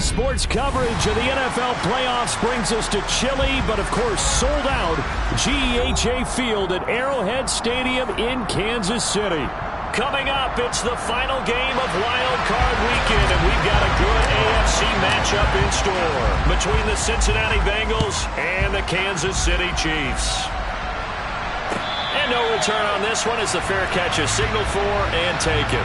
Sports coverage of the NFL playoffs brings us to chilly, but of course sold out GEHA Field at Arrowhead Stadium in Kansas City. Coming up, it's the final game of Wild Card Weekend, and we've got a good AFC matchup in store between the Cincinnati Bengals and the Kansas City Chiefs. And no return on this one as the fair catch is signaled for and taken.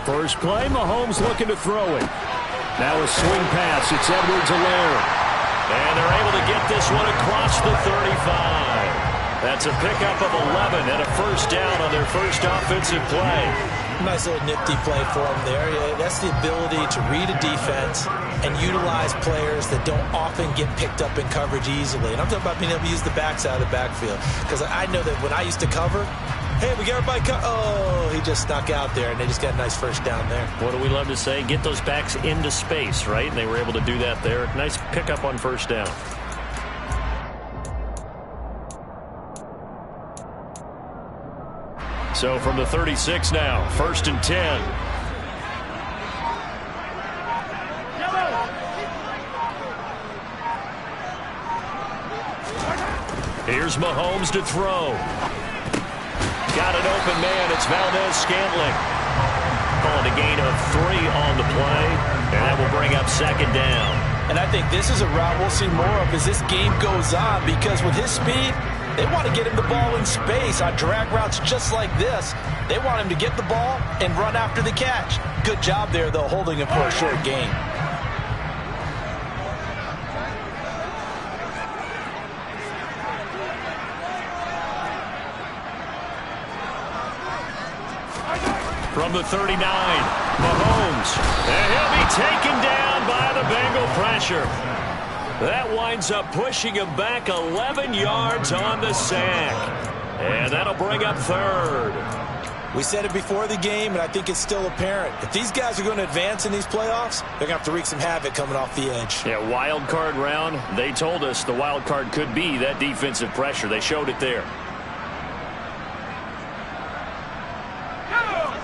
First play, Mahomes looking to throw it. Now a swing pass. It's Edwards-Helaire. And they're able to get this one across the 35. That's a pickup of 11 and a first down on their first offensive play. Nice little nifty play for him there. That's the ability to read a defense and utilize players that don't often get picked up in coverage easily. And I'm talking about being able to use the backside of the backfield. Because I know that when I used to cover, hey, we got everybody oh, he just snuck out there, and they just got a nice first down there. What do we love to say? Get those backs into space, right? And they were able to do that there. Nice pickup on first down. So from the 36 now, 1st and 10. Here's Mahomes to throw. Got an open man. It's Valdez-Scantling. Calling a gain of 3 on the play. And that will bring up second down. And I think this is a route we'll see more of as this game goes on, because with his speed, they want to get him the ball in space on drag routes just like this. They want him to get the ball and run after the catch. Good job there, though, holding him for a short gain. From the 39, Mahomes. And he'll be taken down by the Bengal pressure. That winds up pushing him back 11 yards on the sack. And that'll bring up third. We said it before the game, and I think it's still apparent. If these guys are going to advance in these playoffs, they're going to have to wreak some havoc coming off the edge. Yeah, wild card round. They told us the wild card could be that defensive pressure. They showed it there.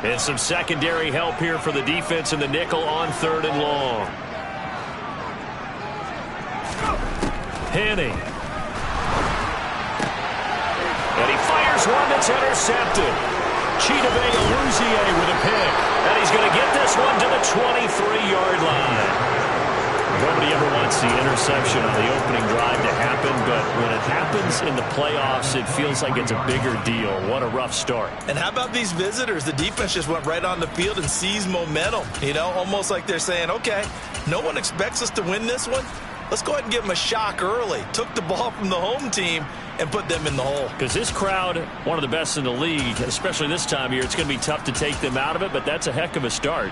And some secondary help here for the defense in the nickel on 3rd and long. Henning. And he fires one that's intercepted. Chidobe-Awuzie with a pick. And he's going to get this one to the 23-yard line. Nobody ever wants the interception on the opening drive to happen, but when it happens in the playoffs, it feels like it's a bigger deal. What a rough start. And how about these visitors? The defense just went right on the field and seized momentum. You know, almost like they're saying, okay, no one expects us to win this one. Let's go ahead and give them a shock early. Took the ball from the home team and put them in the hole. Because this crowd, one of the best in the league, especially this time of year, it's going to be tough to take them out of it, but that's a heck of a start.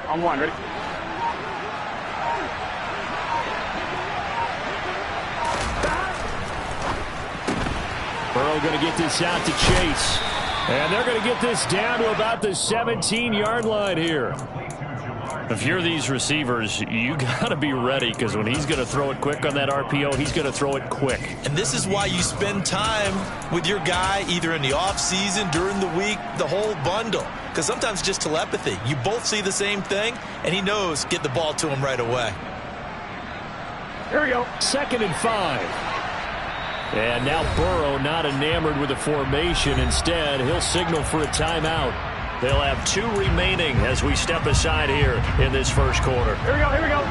On one, ready? Burrow going to get this out to Chase. And they're going to get this down to about the 17-yard line here. If you're these receivers, you got to be ready, because when he's going to throw it quick on that RPO, he's going to throw it quick. And this is why you spend time with your guy either in the offseason, during the week, the whole bundle. Because sometimes just telepathy. You both see the same thing, and he knows get the ball to him right away. Here we go. 2nd and 5. And now Burrow not enamored with the formation. Instead, he'll signal for a timeout. They'll have 2 remaining as we step aside here in this first quarter. Here we go, here we go.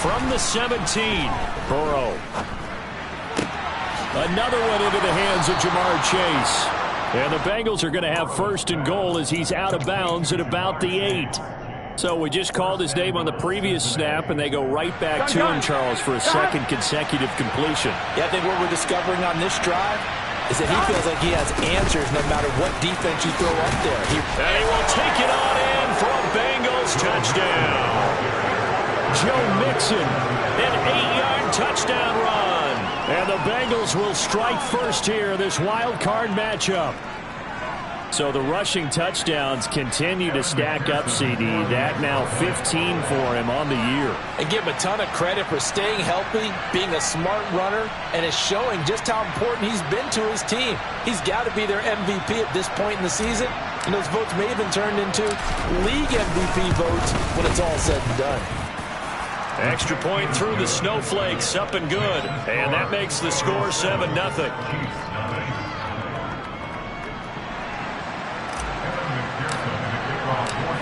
From the 17, Burrow. Another one into the hands of Jamar Chase. And the Bengals are going to have first and goal as he's out of bounds at about the 8. So we just called his name on the previous snap, and they go right back to him, Charles, for a second consecutive completion. Yeah, I think what we're discovering on this drive is that he feels like he has answers no matter what defense you throw up there. And he will take it on in for a Bengals touchdown. Joe Mixon, an 8-yard touchdown run. And the Bengals will strike first here in this wild card matchup. So the rushing touchdowns continue to stack up, CD. That now 15 for him on the year. And give him a ton of credit for staying healthy, being a smart runner, and is showing just how important he's been to his team. He's got to be their MVP at this point in the season. And those votes may have been turned into league MVP votes when it's all said and done. Extra point through the snowflakes, up and good. And that makes the score 7-0.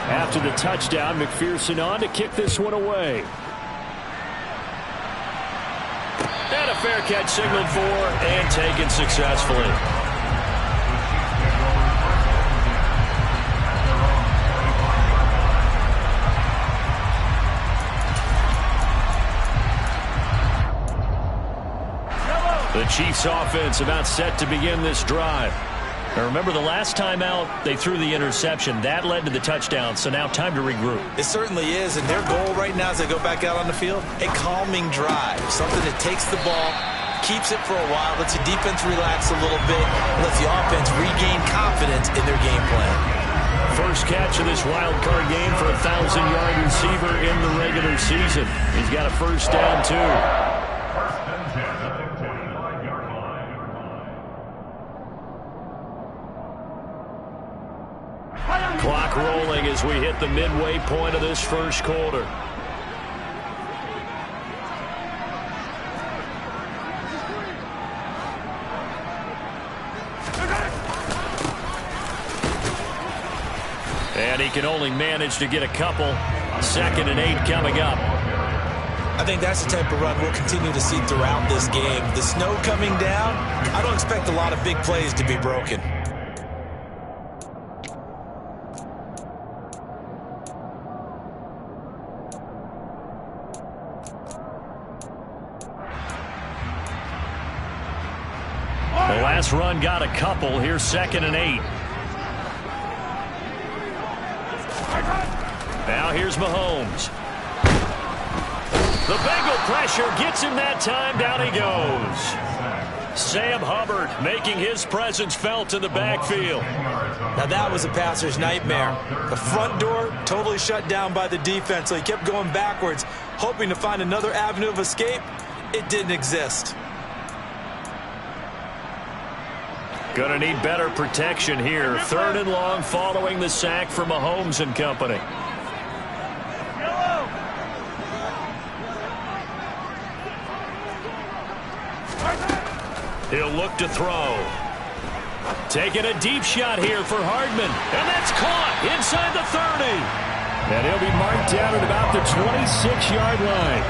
After the touchdown, McPherson on to kick this one away. And a fair catch signaled for and taken successfully. The Chiefs offense about set to begin this drive. Now remember, the last time out, they threw the interception. That led to the touchdown, so now time to regroup. It certainly is, and their goal right now as they go back out on the field, a calming drive, something that takes the ball, keeps it for a while, lets the defense relax a little bit, lets the offense regain confidence in their game plan. First catch of this wild card game for a 1,000-yard receiver in the regular season. He's got a first down, too. Clock rolling as we hit the midway point of this first quarter. And he can only manage to get a couple. 2nd and 8 coming up. I think that's the type of run we'll continue to see throughout this game. The snow coming down, I don't expect a lot of big plays to be broken. The last run got a couple. Here's 2nd and 8. Now here's Mahomes. The Bengal pressure gets him that time. Down he goes. Sam Hubbard making his presence felt in the backfield. Now that was a passer's nightmare. The front door totally shut down by the defense, so he kept going backwards, hoping to find another avenue of escape. It didn't exist. Gonna need better protection here. 3rd and long following the sack from Mahomes and company. He'll look to throw. Taking a deep shot here for Hardman. And that's caught inside the 30. And he'll be marked down at about the 26-yard line.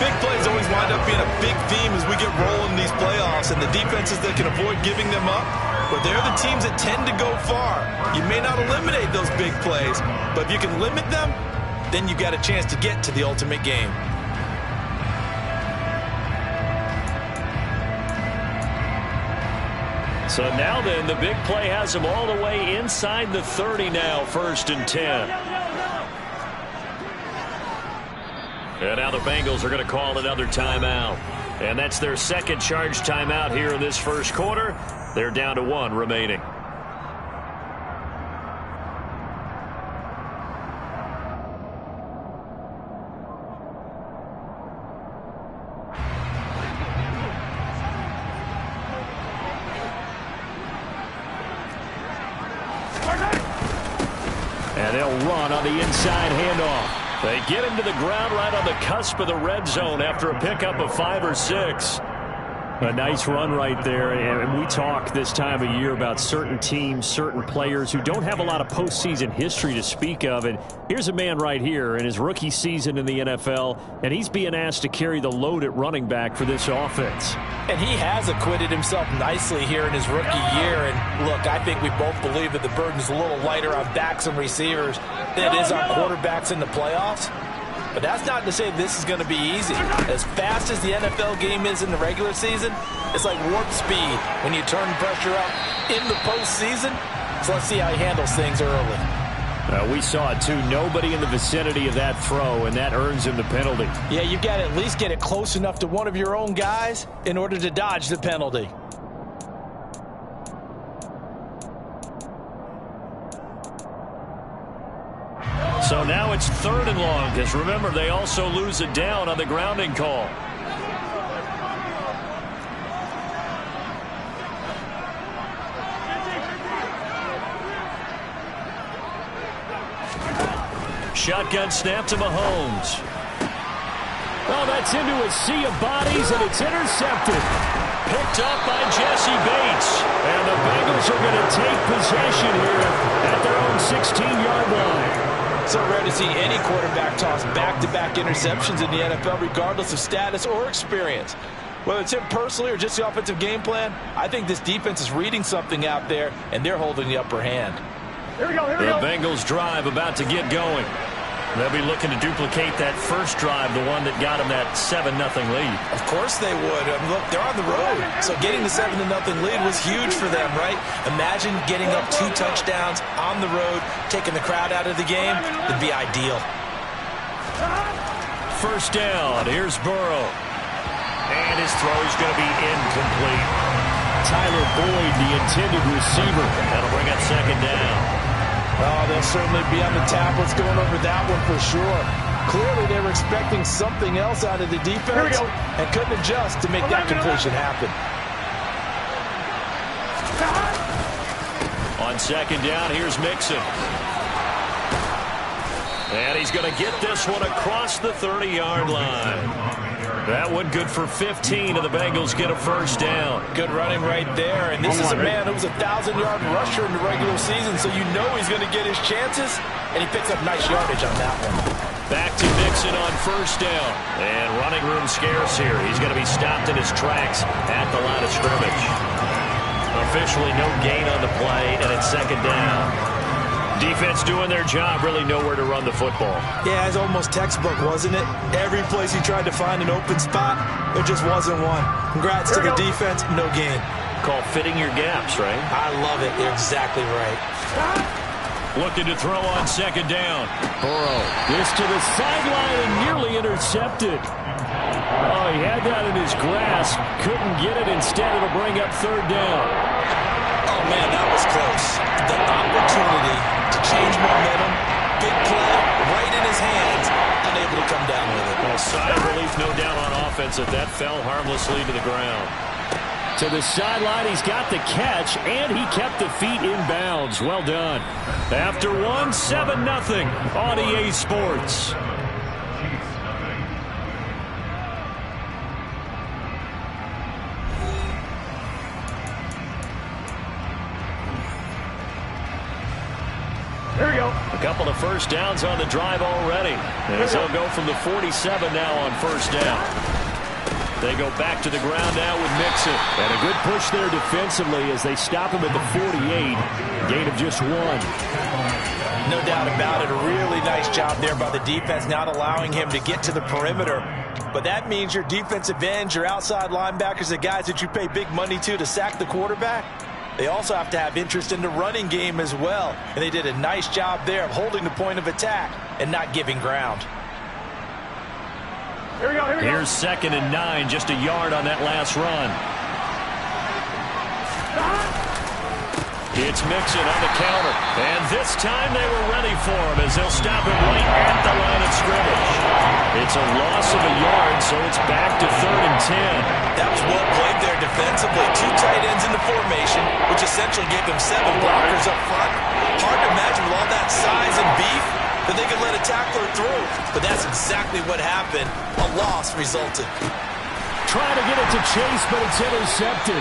Big plays always wind up being a big theme as we get rolling in these playoffs, and the defenses that can avoid giving them up, but they're the teams that tend to go far. You may not eliminate those big plays, but if you can limit them, then you've got a chance to get to the ultimate game. So now then, the big play has him all the way inside the 30 now, 1st and 10. And now the Bengals are going to call another timeout. And that's their second charge timeout here in this first quarter. They're down to 1 remaining. And they'll run on the inside handoff. They get him to the ground right on the cusp of the red zone after a pickup of 5 or 6. A nice run right there, and we talk this time of year about certain teams, certain players who don't have a lot of postseason history to speak of, and here's a man right here in his rookie season in the NFL, and he's being asked to carry the load at running back for this offense. And he has acquitted himself nicely here in his rookie year, and look, I think we both believe that the burden's a little lighter on backs and receivers than it is on quarterbacks in the playoffs. But that's not to say this is going to be easy. As fast as the NFL game is in the regular season, it's like warp speed when you turn pressure up in the postseason. So let's see how he handles things early. We saw it too. Nobody in the vicinity of that throw, and that earns him the penalty. Yeah, you've got to at least get it close enough to one of your own guys in order to dodge the penalty. So now it's 3rd and long, because remember, they also lose it down on the grounding call. Shotgun snap to Mahomes. Oh, that's into a sea of bodies, and it's intercepted. Picked up by Jesse Bates. And the Bengals are going to take possession here at their own 16-yard line. So rare to see any quarterback toss back-to-back interceptions in the NFL, regardless of status or experience. Whether it's him personally or just the offensive game plan, I think this defense is reading something out there, and they're holding the upper hand. Here we go, here we The go. Bengals drive about to get going. They'll be looking to duplicate that first drive, the one that got them that 7-0 lead. Of course they would. Look, they're on the road. So getting the 7-0 lead was huge for them, right? Imagine getting up 2 touchdowns on the road, taking the crowd out of the game. It'd be ideal. First down. Here's Burrow. And his throw is going to be incomplete. Tyler Boyd, the intended receiver. That'll bring up 2nd down. Oh, they'll certainly be on the tablets going over that one for sure. Clearly, they were expecting something else out of the defense and couldn't adjust to make that completion happen. On 2nd down, here's Mixon. And he's going to get this one across the 30-yard line. That one good for 15, and the Bengals get a first down. Good running right there, and this is a man who was a 1,000-yard rusher in the regular season, so you know he's going to get his chances, and he picks up nice yardage on that one. Back to Mixon on first down, and running room scarce here. He's going to be stopped in his tracks at the line of scrimmage. Officially no gain on the play, and it's 2nd down. Defense doing their job, really nowhere to run the football. Yeah, it's almost textbook, wasn't it? Every place he tried to find an open spot, there just wasn't one. Congrats to the defense, no gain. Called fitting your gaps, right? I love it. You're exactly right. Looking to throw on 2nd down. Burrow. This to the sideline and nearly intercepted. Oh, he had that in his grasp. Couldn't get it. Instead, it'll bring up 3rd down. Oh, man, that was close. The opportunity to change momentum, big play, right in his hands, unable to come down with it. Well, sigh of relief, no doubt, on offense that that fell harmlessly to the ground. To the sideline, he's got the catch, and he kept the feet in bounds. Well done. After one, 7-0 on EA Sports. Here we go. A couple of first downs on the drive already. As they'll go from the 47 now on first down. They go back to the ground now with Mixon. And a good push there defensively as they stop him at the 48. Gain of just 1. No doubt about it. A really nice job there by the defense, not allowing him to get to the perimeter. But that means your defensive ends, your outside linebackers, the guys that you pay big money to sack the quarterback, they also have to have interest in the running game as well. And they did a nice job there of holding the point of attack and not giving ground. Here we go, here we go. Here's 2nd and 9, just a yard on that last run. It's Mixon on the counter. And this time they were ready for him as they'll stop him right at the line of scrimmage. It's a loss of a yard, so it's back to 3rd and 10. That was well played there defensively. 2 tight ends in the formation, which essentially gave them 7 blockers up front. Hard to imagine with all that size and beef that they could let a tackler through. But that's exactly what happened. A loss resulted. trying to get it to Chase, but it's intercepted.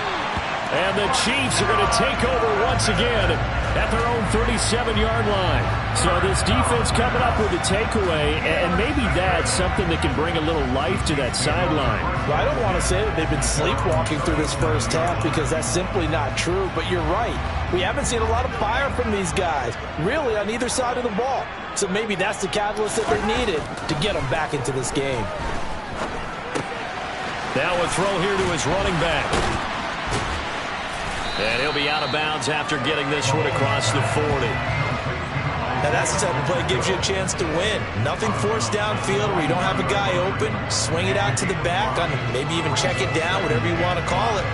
And the Chiefs are going to take over once again at their own 37-yard line. So this defense coming up with a takeaway, and maybe that's something that can bring a little life to that sideline. Well, I don't want to say that they've been sleepwalking through this first half because that's simply not true, but you're right. We haven't seen a lot of fire from these guys, really, on either side of the ball. So maybe that's the catalyst that they needed to get them back into this game. Now a throw here to his running back. And he'll be out of bounds after getting this one across the 40. Now that's the type of play that gives you a chance to win. Nothing forced downfield where you don't have a guy open. Swing it out to the back, maybe even check it down, whatever you want to call it.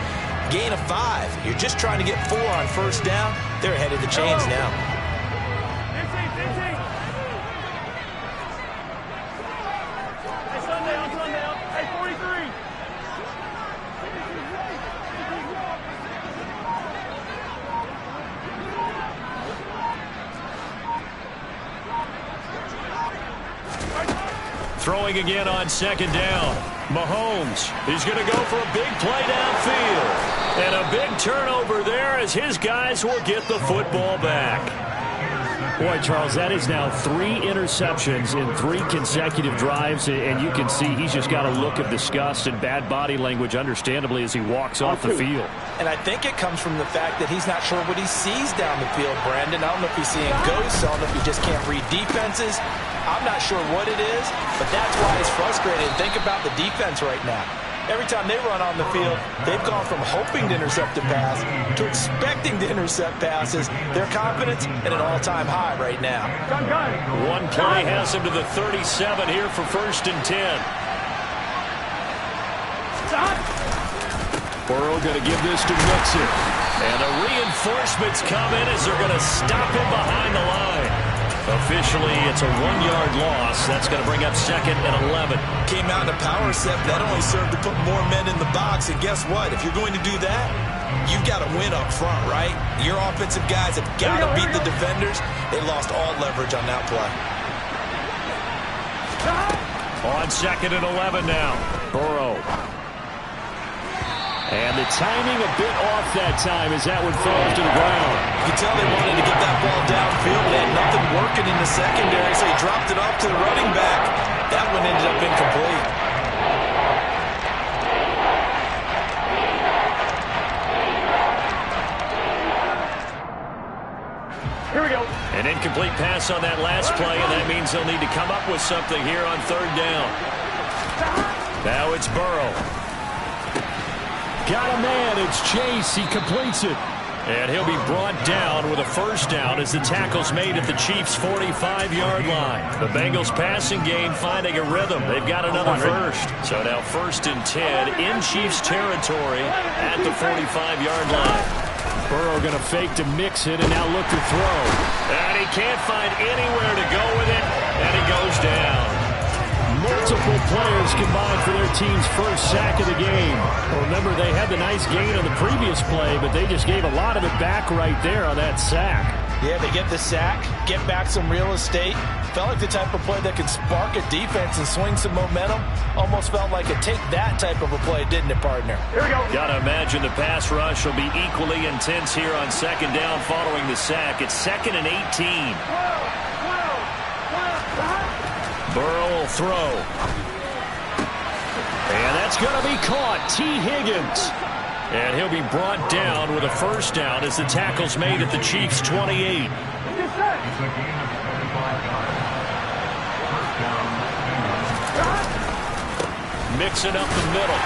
Gain of 5. You're just trying to get 4 on first down. They're ahead of the chains now. Throwing again on second down. Mahomes is going to go for a big play downfield. And a big turnover there as his guys will get the football back. Boy, Charles, that is now 3 interceptions in 3 consecutive drives, and you can see he's just got a look of disgust and bad body language, understandably, as he walks off the field. And I think it comes from the fact that he's not sure what he sees down the field, Brandon. I don't know if he's seeing ghosts. I don't know if he just can't read defenses. I'm not sure what it is, but that's why he's frustrated. And think about the defense right now. Every time they run on the field, they've gone from hoping to intercept a pass to expecting to intercept passes. Their confidence at an all-time high right now. One play has him to the 37 here for 1st and 10. Burrow going to give this to Nobsn. And the reinforcements come in as they're going to stop him behind the line. Officially, it's a 1-yard loss. That's going to bring up 2nd and 11. Came out in a power set. That only served to put more men in the box. And guess what? If you're going to do that, you've got to win up front, right? Your offensive guys have got to beat the defenders. They lost all leverage on that play. On 2nd and 11 now. Burrow. And the timing a bit off that time as that one falls to the ground. You can tell they wanted to get that ball downfield. They had nothing working in the secondary, so he dropped it off to the running back. That one ended up incomplete. Here we go. An incomplete pass on that last play, and that means they'll need to come up with something here on 3rd down. Now it's Burrow. Got a man, it's Chase, he completes it. And he'll be brought down with a 1st down as the tackle's made at the Chiefs' 45-yard line. The Bengals passing game finding a rhythm. They've got another first. So now 1st and 10 in Chiefs territory at the 45-yard line. Burrow going to fake to mix it and now look to throw. And he can't find anywhere to go with it, and he goes down. Multiple players combined for their team's 1st sack of the game. Well, remember, they had the nice gain on the previous play, but they just gave a lot of it back right there on that sack. Yeah, they get the sack, get back some real estate. Felt like the type of play that could spark a defense and swing some momentum. Almost felt like a take-that type of a play, didn't it, partner? Here we go. Gotta imagine the pass rush will be equally intense here on 2nd down following the sack. It's 2nd and 18. Burrow will throw. And that's going to be caught. T. Higgins. And he'll be brought down with a 1st down as the tackle's made at the Chiefs' 28. Mixing up the middle.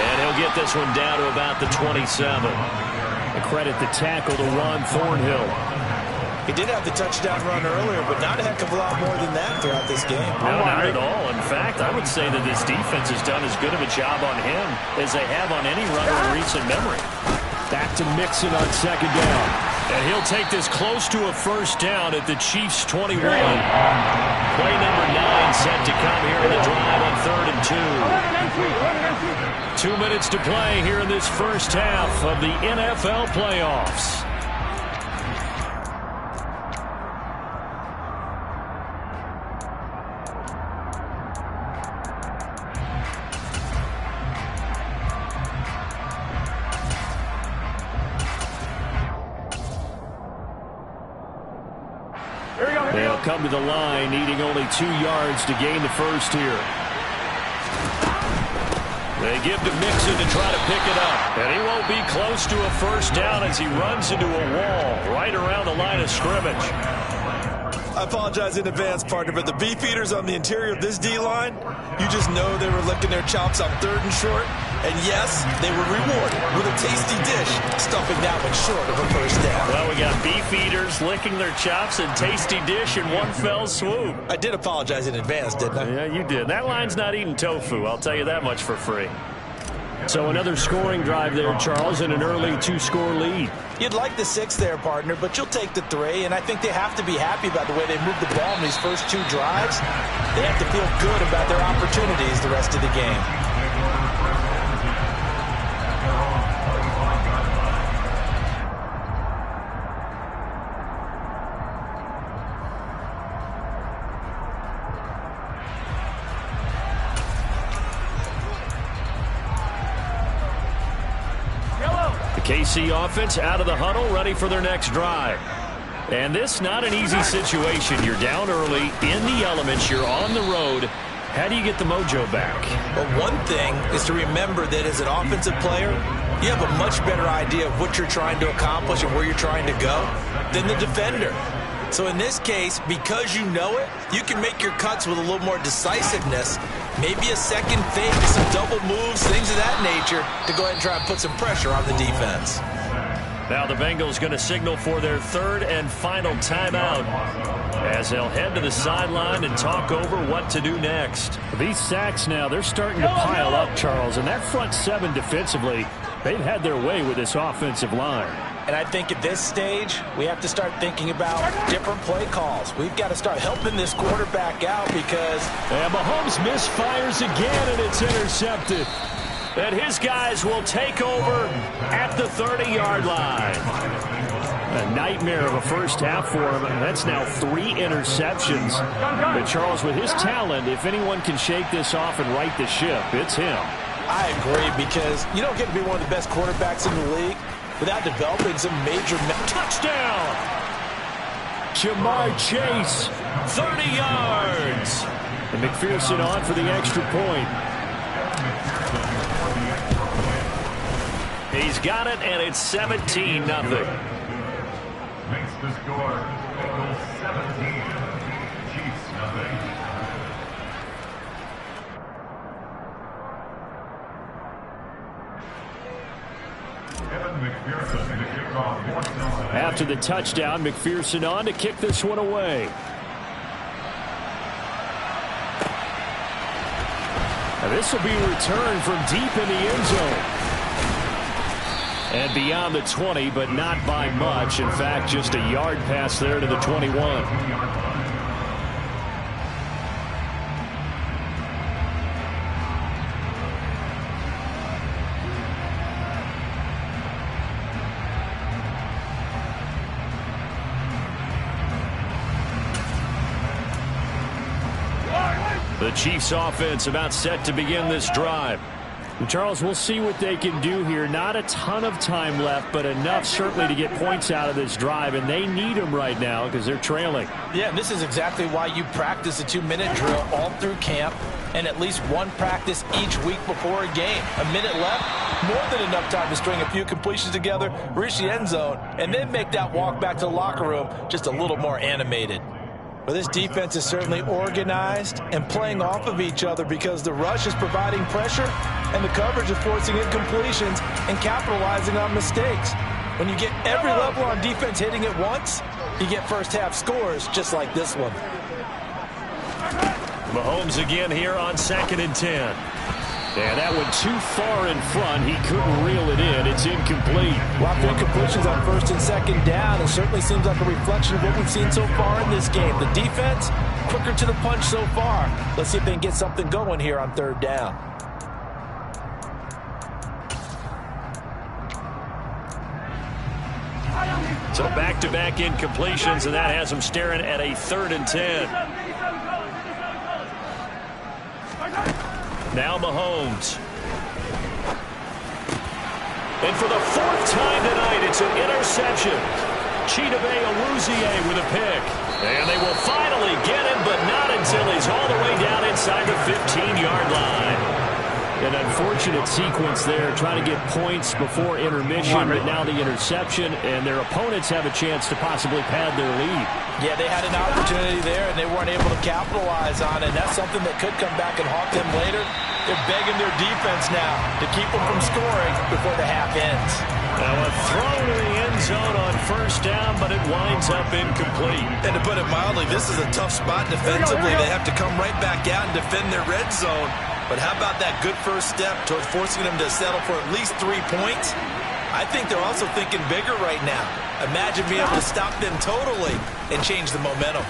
And he'll get this one down to about the 27. A credit the tackle to Ron Thornhill. He did have the touchdown run earlier, but not a heck of a lot more than that throughout this game. No, not at all. In fact, I would say that this defense has done as good of a job on him as they have on any runner in recent memory. Back to Mixon on 2nd down. And he'll take this close to a 1st down at the Chiefs' 21. Play number 9 set to come here in the drive on 3rd and 2. 2 minutes to play here in this 1st half of the NFL playoffs. come to the line, needing only 2 yards to gain the first here. They give to Mixon to try to pick it up. And he won't be close to a first down as he runs into a wall right around the line of scrimmage. I apologize in advance, partner, but the beefeaters on the interior of this D-line, you just know they were licking their chops on 3rd and short. And yes, they were rewarded with a tasty dish, stuffing that one short of a first down. Well, we got beefeaters licking their chops and tasty dish in one fell swoop. I did apologize in advance, didn't I? Yeah, you did. That line's not eating tofu, I'll tell you that much for free. So another scoring drive there, Charles, and an early 2-score lead. You'd like the 6 there, partner, but you'll take the 3, and I think they have to be happy about the way they moved the ball in these first 2 drives. They have to feel good about their opportunities the rest of the game. KC offense out of the huddle, ready for their next drive. And this not an easy situation. You're down early, in the elements, you're on the road. How do you get the mojo back? Well, one thing is to remember that as an offensive player, you have a much better idea of what you're trying to accomplish and where you're trying to go than the defender. So in this case, because you know it, you can make your cuts with a little more decisiveness. Maybe a second fake, some double moves, things of that nature to go ahead and try and put some pressure on the defense. Now the Bengals going to signal for their 3rd and final timeout as they'll head to the sideline and talk over what to do next. These sacks now, they're starting to pile up, Charles, and that front 7 defensively, they've had their way with this offensive line. And I think at this stage, we have to start thinking about different play calls. We've got to start helping this quarterback out because... And Mahomes misfires again, and it's intercepted. And his guys will take over at the 30-yard line. A nightmare of a first half for him. That's now 3 interceptions. But Charles, with his talent, if anyone can shake this off and right the ship, it's him. I agree, because you don't get to be one of the best quarterbacks in the league without developing some major... Touchdown! Jamar Chase, 30 yards. And McPherson on for the extra point. He's got it, and it's 17-0. Makes the score. Bengals 17, Chiefs 0. After the touchdown, McPherson on to kick this one away. And this will be returned from deep in the end zone. And beyond the 20, but not by much. In fact, just a yard pass there to the 21. The Chiefs offense about set to begin this drive. And Charles, we'll see what they can do here. Not a ton of time left, but enough certainly to get points out of this drive, and they need them right now because they're trailing. Yeah, and this is exactly why you practice a 2-minute drill all through camp and at least one practice each week before a game. A minute left, more than enough time to string a few completions together, reach the end zone, and then make that walk back to the locker room just a little more animated. Well, this defense is certainly organized and playing off of each other because the rush is providing pressure and the coverage is forcing incompletions and capitalizing on mistakes. When you get every level on defense hitting at once, you get first half scores just like this one. Mahomes again here on 2nd and 10. And that went too far in front. He couldn't reel it in. It's incomplete. Lots of incompletions on 1st and 2nd down. It certainly seems like a reflection of what we've seen so far in this game. The defense, quicker to the punch so far. Let's see if they can get something going here on 3rd down. So back-to-back incompletions, and that has them staring at a 3rd and 10. Now Mahomes. And for the 4th time tonight, it's an interception. Chidobe Awuzie with a pick. And they will finally get him, but not until he's all the way down inside the 15-yard line. An unfortunate sequence there, trying to get points before intermission, but now the interception, and their opponents have a chance to possibly pad their lead. Yeah, they had an opportunity there, and they weren't able to capitalize on it. And that's something that could come back and haunt them later. They're begging their defense now to keep them from scoring before the half ends. Now a throw to the end zone on first down, but it winds up incomplete. And to put it mildly, this is a tough spot defensively. They have to come right back out and defend their red zone. But how about that good first step towards forcing them to settle for at least 3 points? I think they're also thinking bigger right now. Imagine being able to stop them totally and change the momentum.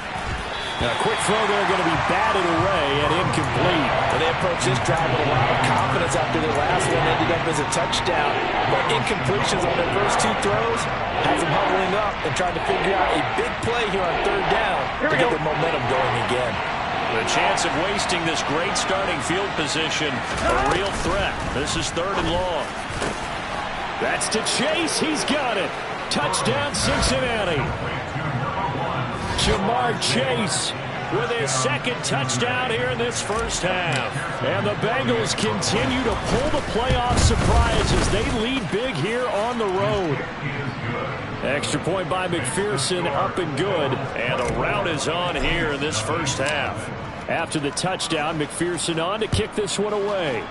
Now, a quick throw there going to be batted away and incomplete. Well, they approached this drive with a lot of confidence after their last one ended up as a touchdown. But incompletions on their first 2 throws has them huddling up and trying to figure out a big play here on third down to get their momentum going again. The chance of wasting this great starting field position, a real threat. This is 3rd and long. That's to Chase. He's got it. Touchdown, Cincinnati. Jamar Chase with his 2nd touchdown here in this first half. And the Bengals continue to pull the playoff surprise as they lead big here on the road. Extra point by McPherson, up and good. And the rout is on here in this first half. After the touchdown, McPherson on to kick this one away.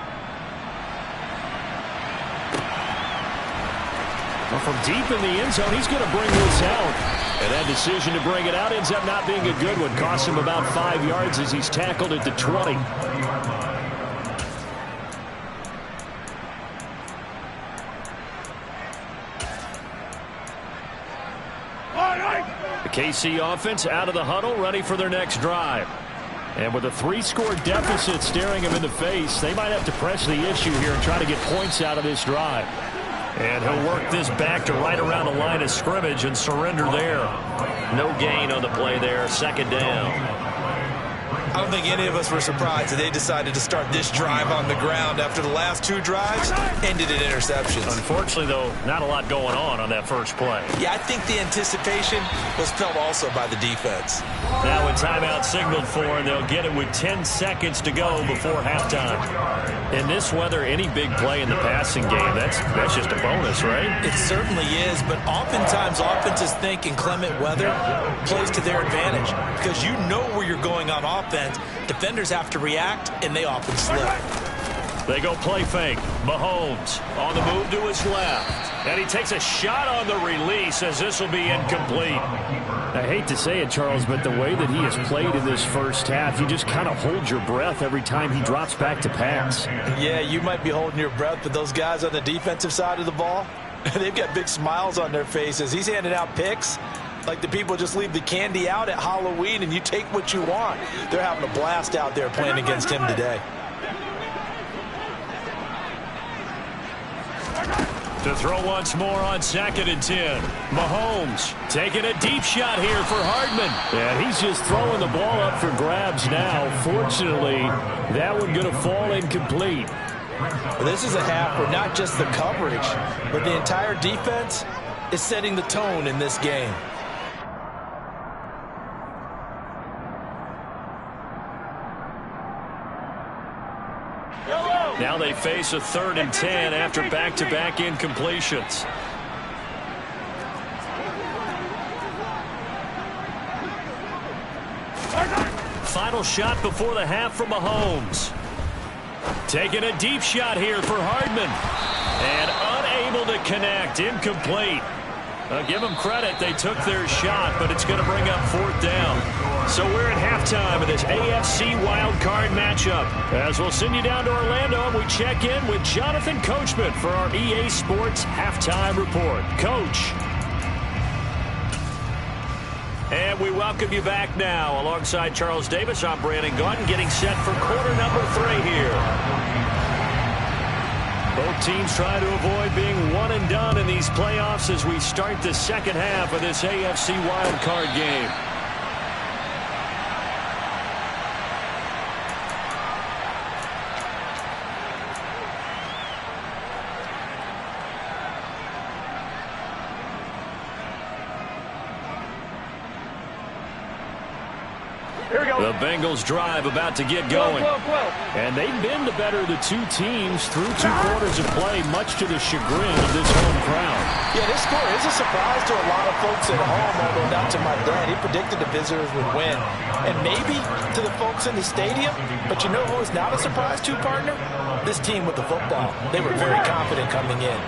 Well, from deep in the end zone, he's going to bring this out. And that decision to bring it out ends up not being a good one. Costs him about 5 yards as he's tackled at the 20. The KC offense out of the huddle, ready for their next drive. And with a 3-score deficit staring them in the face, they might have to press the issue here and try to get points out of this drive. And he'll work this back to right around the line of scrimmage and surrender there. No gain on the play there, 2nd down. I don't think any of us were surprised that they decided to start this drive on the ground after the last 2 drives ended in interceptions. Unfortunately, though, not a lot going on that first play. Yeah, I think the anticipation was felt also by the defense. Now a timeout signaled for, and they'll get it with 10 seconds to go before halftime. In this weather, any big play in the passing game, that's just a bonus, right? It certainly is, but oftentimes offenses think inclement weather plays to their advantage because you know where you're going on offense. Defenders have to react, and they often slip. They go play fake. Mahomes on the move to his left. And he takes a shot on the release as this will be incomplete. I hate to say it, Charles, but the way that he has played in this first half, you just kind of hold your breath every time he drops back to pass. Yeah, you might be holding your breath, but those guys on the defensive side of the ball, they've got big smiles on their faces. He's handing out picks like the people just leave the candy out at Halloween and you take what you want. They're having a blast out there playing against him today. To throw once more on 2nd and 10. Mahomes taking a deep shot here for Hardman. And he's just throwing the ball up for grabs now. Fortunately, that one going to fall incomplete. Well, this is a half where not just the coverage, but the entire defense is setting the tone in this game. Now they face a 3rd and 10 after back-to-back incompletions. Final shot before the half from Mahomes. Taking a deep shot here for Hardman. And unable to connect. Incomplete. Give them credit. They took their shot, but it's going to bring up 4th down. So we're at halftime of this AFC wildcard matchup. As we'll send you down to Orlando, and we check in with Jonathan Coachman for our EA Sports Halftime Report. Coach. And we welcome you back now. Alongside Charles Davis, I'm Brandon Gaudin, getting set for quarter number 3 here. Both teams trying to avoid being one and done in these playoffs as we start the second half of this AFC wildcard game. The Bengals drive about to get going. And they've been the better of the two teams through 2 quarters of play, much to the chagrin of this home crowd. Yeah, this score is a surprise to a lot of folks at home, although not to my dad. He predicted the visitors would win. And maybe to the folks in the stadium, but you know who is not a surprise to, partner? This team with the football. They were very confident coming in.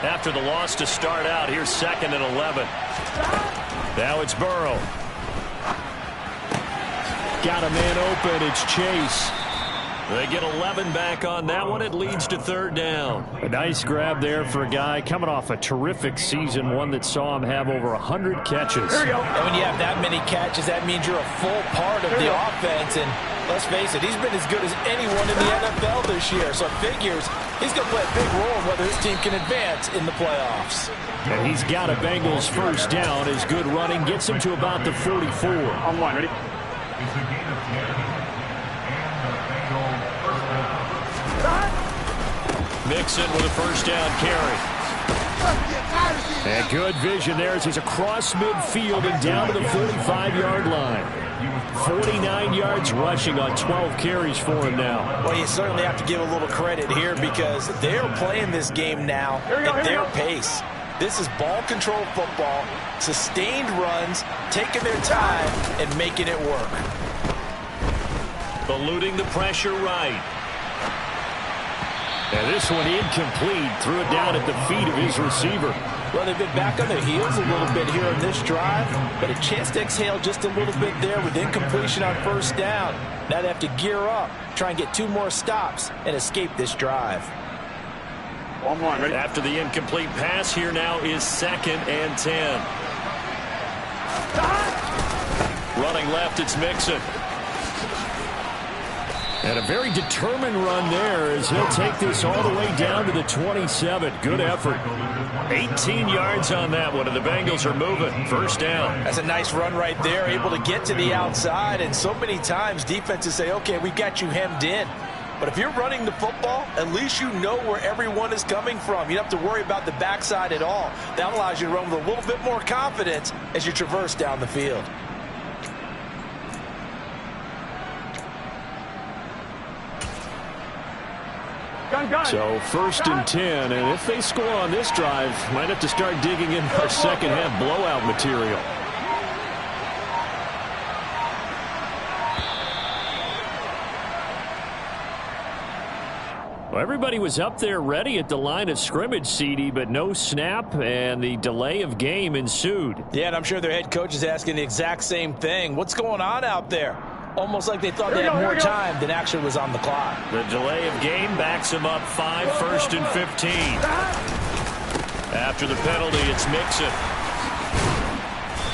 After the loss to start out, here's 2nd and 11. Now it's Burrow. Got a man open. It's Chase. They get 11 back on that one. It leads to 3rd down. A nice grab there for a guy coming off a terrific season, one that saw him have over 100 catches. There you go. And when you have that many catches, that means you're a full part of the offense. And let's face it, he's been as good as anyone in the NFL this year. So it figures he's going to play a big role in whether his team can advance in the playoffs. And he's got a Bengals 1st down. His good running gets him to about the 44. On one, ready? It's a gain of 10. And the Bengals first down. Mixon with a 1st down carry. And good vision there as he's across midfield and down to the 45-yard line. 49 yards rushing on 12 carries for him now. Well, you certainly have to give a little credit here because they're playing this game now at their pace. This is ball control football, sustained runs, taking their time and making it work. Eluding the pressure right. And this one incomplete. Threw it down at the feet of his receiver. Well, they've been back on their heels a little bit here on this drive, but a chance to exhale just a little bit there with incompletion on 1st down. Now they have to gear up, try and get 2 more stops, and escape this drive. On one, ready? After the incomplete pass, here now is 2nd and 10. Running left, it's Mixon. And a very determined run there as he'll take this all the way down to the 27. Good effort. 18 yards on that one, and the Bengals are moving. 1st down. That's a nice run right there, able to get to the outside. And so many times defenses say, okay, we got you hemmed in. But if you're running the football, at least you know where everyone is coming from. You don't have to worry about the backside at all. That allows you to run with a little bit more confidence as you traverse down the field. So 1st and 10, and if they score on this drive, might have to start digging in our 2nd half blowout material. Well, everybody was up there ready at the line of scrimmage, CD, but no snap, and the delay of game ensued. Yeah, and I'm sure their head coach is asking the exact same thing. What's going on out there? Almost like they thought they had more time than actually was on the clock. The delay of game backs him up 5, 1st and 15. After the penalty, it's Mixon.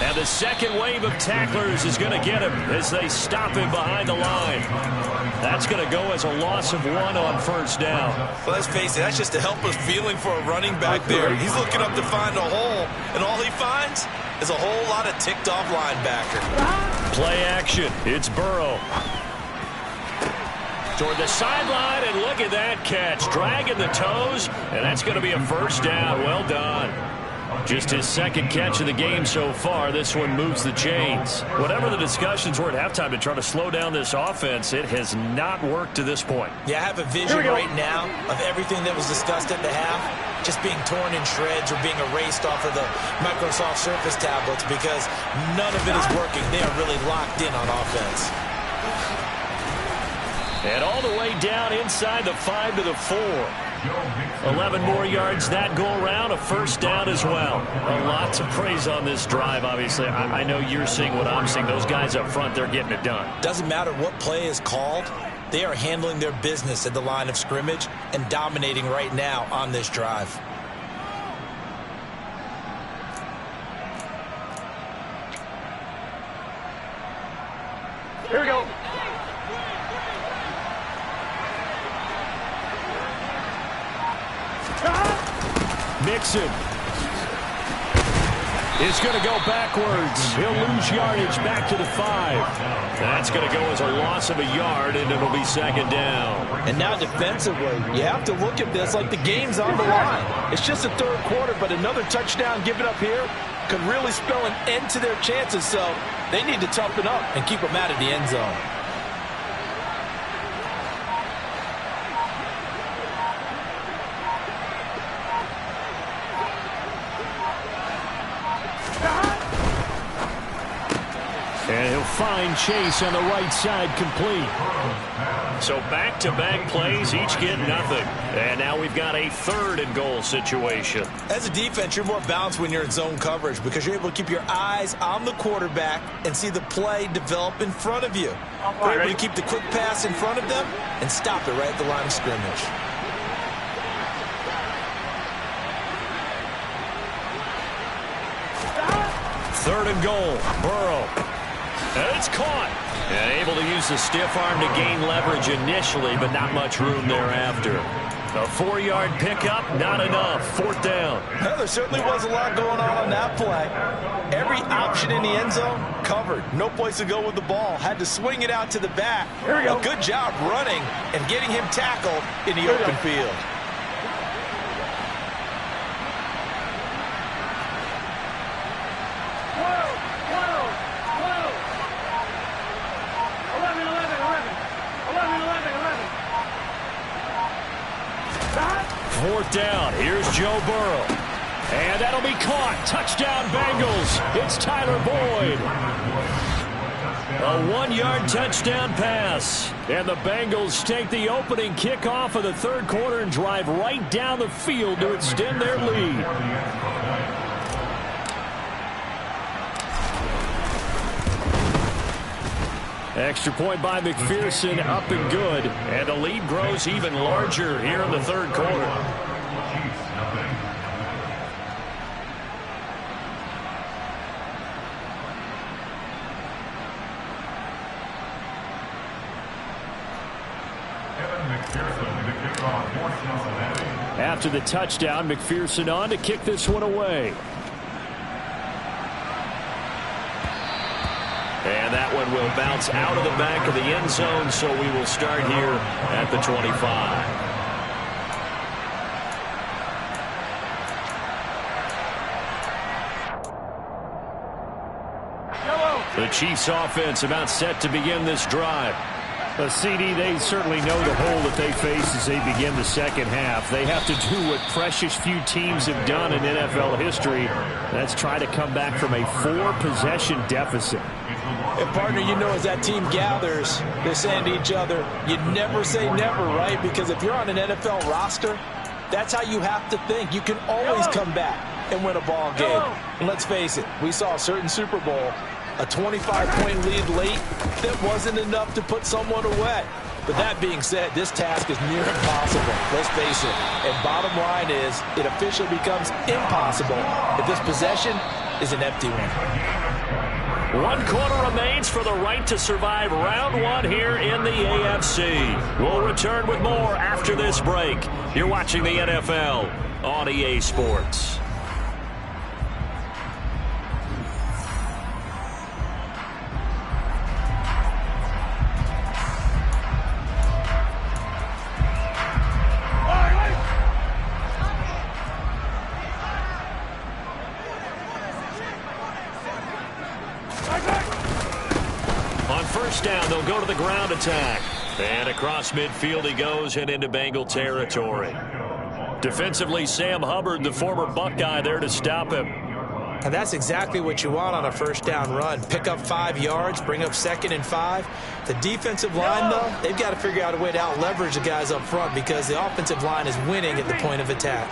And the 2nd wave of tacklers is going to get him as they stop him behind the line. That's going to go as a loss of 1 on 1st down. Well, let's face it, that's just a helpless feeling for a running back there. He's looking up to find a hole, and all he finds is a whole lot of ticked-off linebacker. Play action. It's Burrow. Toward the sideline, and look at that catch. Dragging the toes, and that's going to be a 1st down. Well done. Just his 2nd catch of the game so far. This one moves the chains. Whatever the discussions were at halftime to try to slow down this offense, it has not worked to this point. Yeah, I have a vision right now of everything that was discussed at the half just being torn in shreds or being erased off of the Microsoft Surface tablets because none of it is working. They are really locked in on offense. And all the way down inside the 5 to the 4. 11 more yards that go around, a 1st down as well. A lot to praise on this drive, obviously. I know you're seeing what I'm seeing. Those guys up front, they're getting it done. Doesn't matter what play is called. They are handling their business at the line of scrimmage and dominating right now on this drive. Here we go. Mixon is going to go backwards. He'll lose yardage back to the 5. That's going to go as a loss of a yard, and it'll be 2nd down. And now defensively, you have to look at this like the game's on the line. It's just the 3rd quarter, but another touchdown given up here, could really spell an end to their chances, so they need to toughen up and keep them out of the end zone. And he'll find Chase on the right side, complete. So back-to-back plays, each get nothing. And now we've got a 3rd and goal situation. As a defense, you're more balanced when you're in zone coverage because you're able to keep your eyes on the quarterback and see the play develop in front of you. You're able to keep the quick pass in front of them and stop it right at the line of scrimmage. Third and goal, Burrow. And it's caught. And able to use the stiff arm to gain leverage initially, but not much room thereafter. A 4-yard pickup, not enough. 4th down. Well, there certainly was a lot going on that play. Every option in the end zone covered. No place to go with the ball. Had to swing it out to the back. A good job running and getting him tackled in the open field. Fourth down. Here's Joe Burrow. And that'll be caught. Touchdown, Bengals. It's Tyler Boyd. A 1-yard touchdown pass. And the Bengals take the opening kickoff of the 3rd quarter and drive right down the field to extend their lead. Extra point by McPherson, up and good. And the lead grows even larger here in the 3rd quarter. After the touchdown, McPherson on to kick this one away. And that one will bounce out of the back of the end zone, so we will start here at the 25. The Chiefs offense about set to begin this drive. CD, they certainly know the hole that they face as they begin the 2nd half. They have to do what precious few teams have done in NFL history. That's try to come back from a 4-possession deficit. And, partner, you know as that team gathers, they're saying to each other, you never say never, right? Because if you're on an NFL roster, that's how you have to think. You can always come back and win a ball game. And let's face it, we saw a certain Super Bowl, a 25-point lead late that wasn't enough to put someone away. But that being said, this task is near impossible. Let's face it. And bottom line is, it officially becomes impossible if this possession is an empty one. 1 quarter remains for the right to survive round 1 here in the AFC. We'll return with more after this break. You're watching the NFL on EA Sports. Down, they'll go to the ground attack. And across midfield he goes and into Bengal territory. Defensively, Sam Hubbard, the former Buckeye, there to stop him. And that's exactly what you want on a 1st down run. Pick up 5 yards, bring up 2nd and 5. The defensive line, though, they've got to figure out a way to out-leverage the guys up front because the offensive line is winning at the point of attack.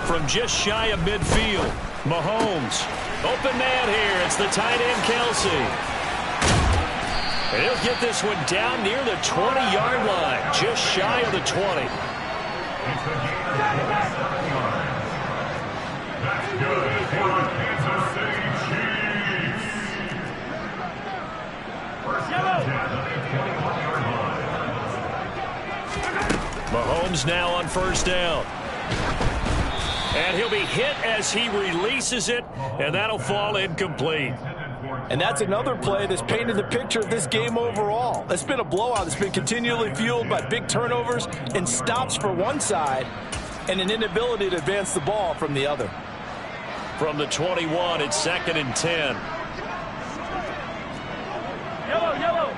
From just shy of midfield, Mahomes. Open man here. It's the tight end, Kelsey. And he'll get this one down near the 20-yard line, just shy of the 20. That's good for the Kansas City Chiefs. First down at the 21-yard line. Mahomes now on 1st down. And he'll be hit as he releases it, and that'll fall incomplete. And that's another play that's painted the picture of this game overall. It's been a blowout. It's been continually fueled by big turnovers and stops for one side and an inability to advance the ball from the other. From the 21, it's 2nd and 10. Yellow, yellow.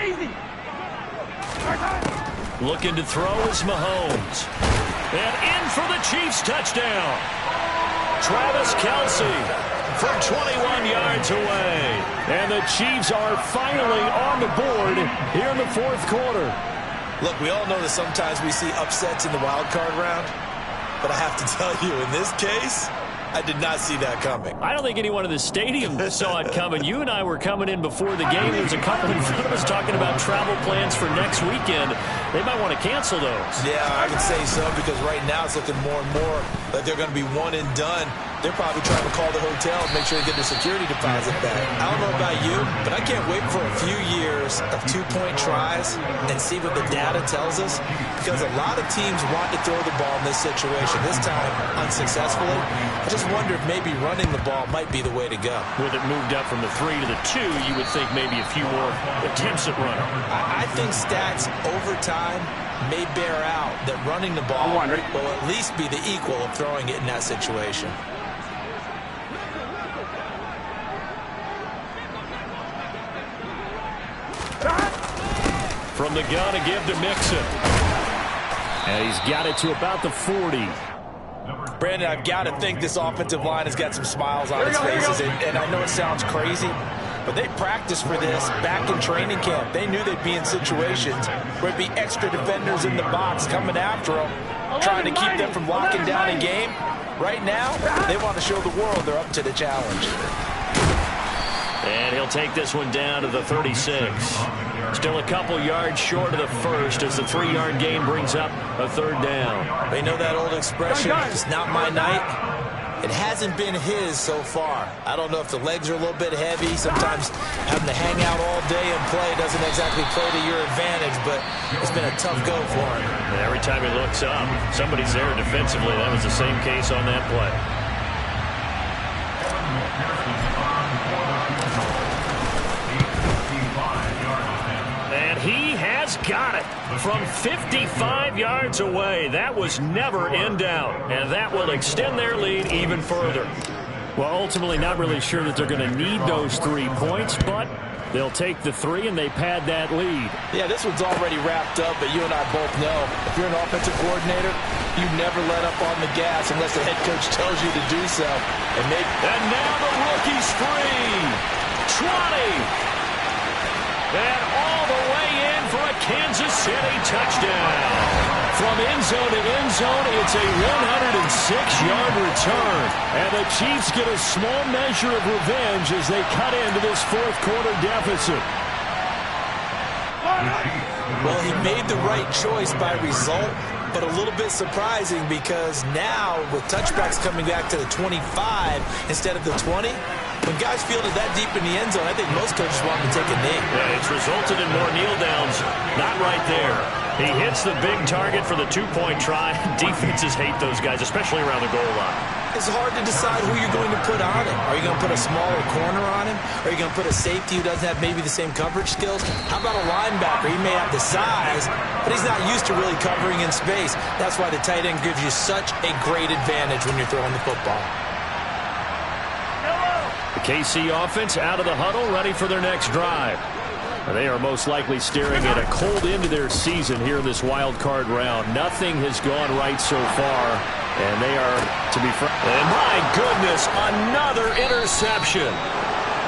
Easy. Looking to throw is Mahomes. And in for the Chiefs touchdown. Travis Kelce from 21 yards away. And the Chiefs are finally on the board here in the 4th quarter. Look, we all know that sometimes we see upsets in the wild card round. But I have to tell you, in this case, I did not see that coming. I don't think anyone in the stadium saw it coming. You and I were coming in before the game. There's a couple in front of us talking about travel plans for next weekend. They might want to cancel those. Yeah, I would say so, because right now it's looking more and more like they're going to be one and done. They're probably trying to call the hotel and make sure they get their security deposit back. I don't know about you, but I can't wait for a few years of 2-point tries and see what the data tells us, because a lot of teams want to throw the ball in this situation. This time, unsuccessfully. I just wonder if maybe running the ball might be the way to go. With it moved up from the 3 to the 2, you would think maybe a few more attempts at running. I think stats over time may bear out that running the ball will at least be the equal of throwing it in that situation. From the gun, a give to Mixon. And he's got it to about the 40. Brandon, I've got to think this offensive line has got some smiles on its faces. And I know it sounds crazy, but they practiced for this back in training camp. They knew they'd be in situations where it'd be extra defenders in the box coming after them, trying to keep them from locking down a game. Right now, they want to show the world they're up to the challenge. And he'll take this one down to the 36. Still a couple yards short of the first as the 3-yard gain brings up a 3rd down. They know that old expression, it's not my night. It hasn't been his so far. I don't know if the legs are a little bit heavy. Sometimes having to hang out all day and play doesn't exactly play to your advantage, but it's been a tough go for him. And every time he looks up, somebody's there defensively. That was the same case on that play. And he has got it from 55 yards away. That was never in doubt, and that will extend their lead even further. Well, ultimately not really sure that they're going to need those 3 points, but they'll take the 3 and they pad that lead. Yeah, this one's already wrapped up, but you and I both know if you're an offensive coordinator, you never let up on the gas unless the head coach tells you to do so. And now the rookie's free. 20. And all the way in for a Kansas City touchdown. From end zone to end zone, it's a 106-yard return. And the Chiefs get a small measure of revenge as they cut into this 4th quarter deficit. Well, he made the right choice by result, but a little bit surprising because now with touchbacks coming back to the 25 instead of the 20, when guys fielded that deep in the end zone, I think most coaches want to take a knee. Yeah, it's resulted in more kneel downs. Not right there. He hits the big target for the 2-point try. Defenses hate those guys, especially around the goal line. It's hard to decide who you're going to put on him. Are you going to put a smaller corner on him? Are you going to put a safety who doesn't have maybe the same coverage skills? How about a linebacker? He may have the size, but he's not used to really covering in space. That's why the tight end gives you such a great advantage when you're throwing the football. The KC offense out of the huddle, ready for their next drive. They are most likely staring at a cold end to their season here in this wild card round. Nothing has gone right so far, and they are to be frank. And my goodness, another interception.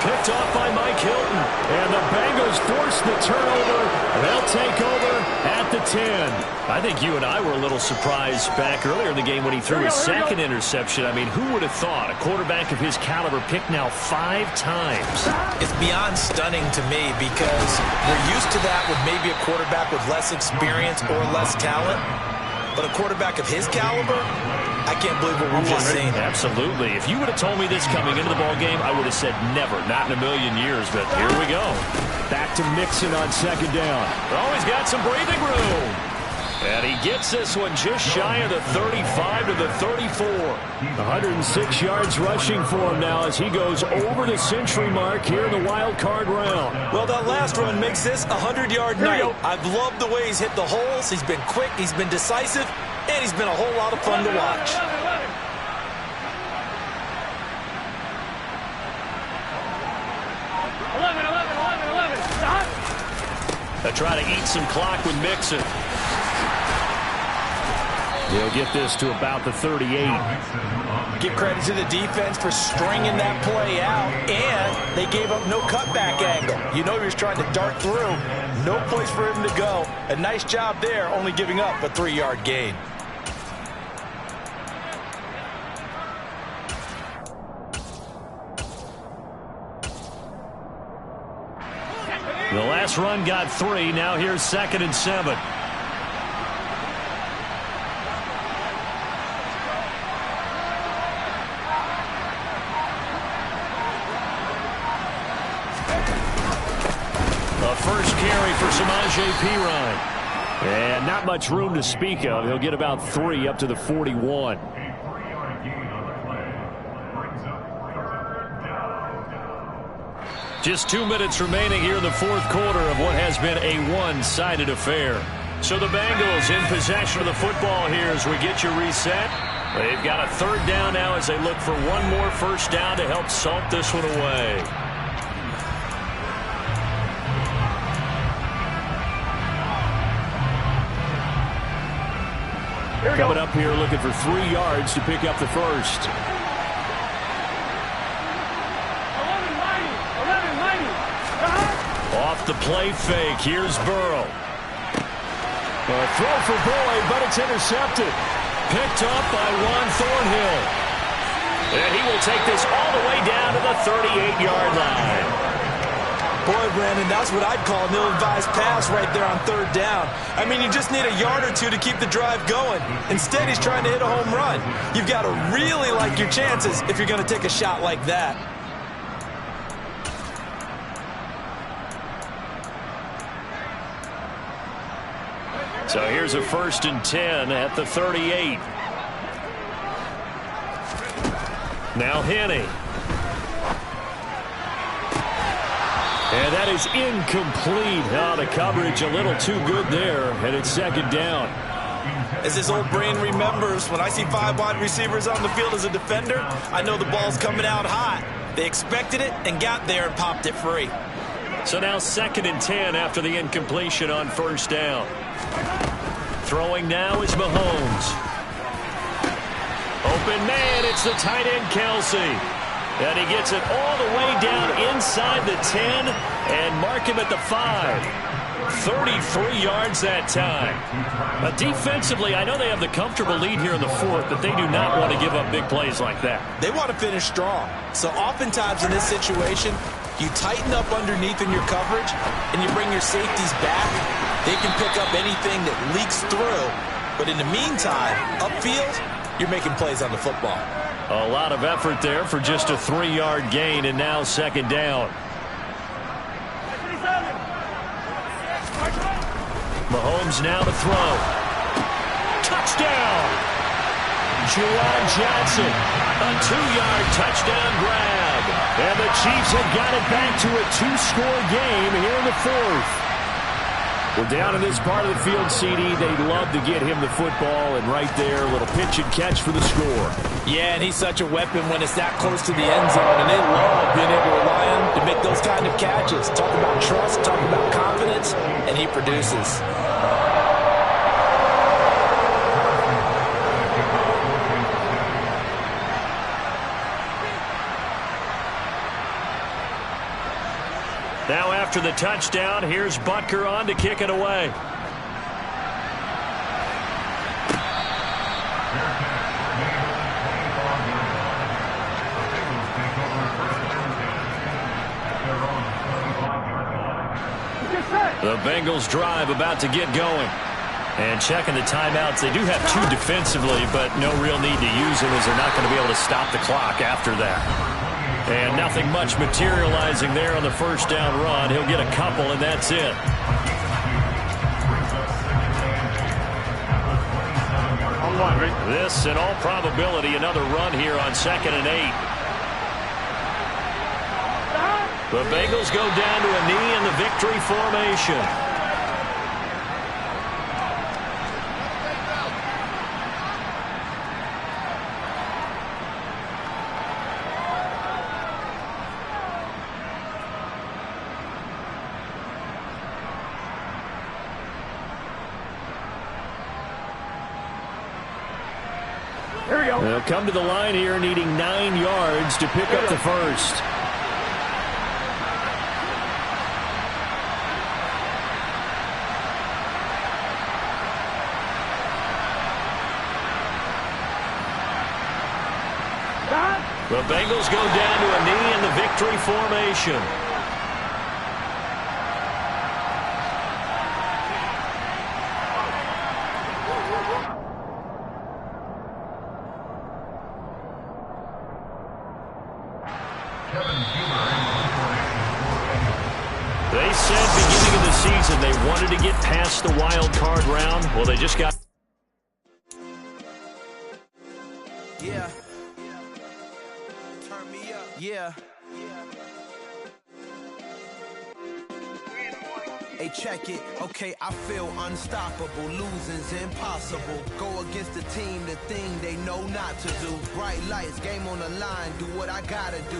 Picked off by Mike Hilton, and the Bengals force the turnover. They'll take over at the 10. I think you and I were a little surprised back earlier in the game when he threw his second interception. I mean, who would have thought a quarterback of his caliber picked now 5 times? It's beyond stunning to me because we're used to that with maybe a quarterback with less experience or less talent. But a quarterback of his caliber, I can't believe what we've just seen. Absolutely. If you would have told me this coming into the ball game, I would have said never, not in a million years. But here we go. Back to Mixon on 2nd down. Always got some breathing room. And he gets this one just shy of the 35 to the 34. 106 yards rushing for him now as he goes over the century mark here in the wild card round. Well, that last run makes this a 100-yard night. I've loved the way he's hit the holes. He's been quick, he's been decisive, and he's been a whole lot of fun to watch. They try to eat some clock with Mixon. He'll get this to about the 38. Give credit to the defense for stringing that play out, and they gave up no cutback angle. You know he was trying to dart through. No place for him to go. A nice job there, only giving up a 3-yard gain. The last run got 3. Now here's 2nd and 7. The first carry for Samaje Perine. And not much room to speak of. He'll get about 3 up to the 41. Just 2 minutes remaining here in the fourth quarter of what has been a one-sided affair. So the Bengals in possession of the football here as we get you reset. They've got a 3rd down now as they look for one more first down to help salt this one away. Coming up here looking for 3 yards to pick up the first. Off the play fake. Here's Burrow. A throw for Boyd, but it's intercepted. Picked up by Juan Thornhill. And he will take this all the way down to the 38-yard line. Boy, Brandon, that's what I'd call an ill-advised pass right there on 3rd down. I mean, you just need a yard or 2 to keep the drive going. Instead, he's trying to hit a home run. You've got to really like your chances if you're going to take a shot like that. So here's a 1st and 10 at the 38. Now Henne. And that is incomplete. Oh, the coverage a little too good there, and it's 2nd down. As his old brain remembers, when I see 5 wide receivers on the field as a defender, I know the ball's coming out hot. They expected it and got there and popped it free. So now 2nd and 10 after the incompletion on 1st down. Throwing now is Mahomes. Open man, it's the tight end Kelsey. And he gets it all the way down inside the 10 and mark him at the 5. 33 yards that time. Defensively, I know they have the comfortable lead here in the 4th, but they do not want to give up big plays like that. They want to finish strong. So oftentimes in this situation, you tighten up underneath in your coverage and you bring your safeties back. They can pick up anything that leaks through. But in the meantime, upfield, you're making plays on the football. A lot of effort there for just a 3-yard gain, and now 2nd down. Mahomes now to throw. Touchdown! Juwan Johnson, a 2-yard touchdown grab. And the Chiefs have got it back to a 2-score game here in the 4th. Well, down in this part of the field, CD, they'd love to get him the football, and right there, a little pitch and catch for the score. Yeah, and he's such a weapon when it's that close to the end zone, and they love being able to rely on him to make those kind of catches. Talk about trust, talk about confidence, and he produces. Now after the touchdown, here's Butker on to kick it away. The Bengals drive about to get going. And checking the timeouts, they do have 2 defensively, but no real need to use them as they're not going to be able to stop the clock after that. And nothing much materializing there on the first down run. He'll get a couple, and that's it. 1, ready? This, in all probability, another run here on 2nd and 8. The Bengals go down to a knee in the victory formation. Here we go. They'll come to the line here needing 9 yards to pick up the first. The Bengals go down to a knee in the victory formation. They said beginning of the season they wanted to get past the wild card round. Well, they just got... Yeah. Turn me up. Yeah. Hey, check it. Okay, I feel unstoppable. Losing's impossible. Go against the team, the thing they know not to do. Bright lights, game on the line. Do what I gotta do.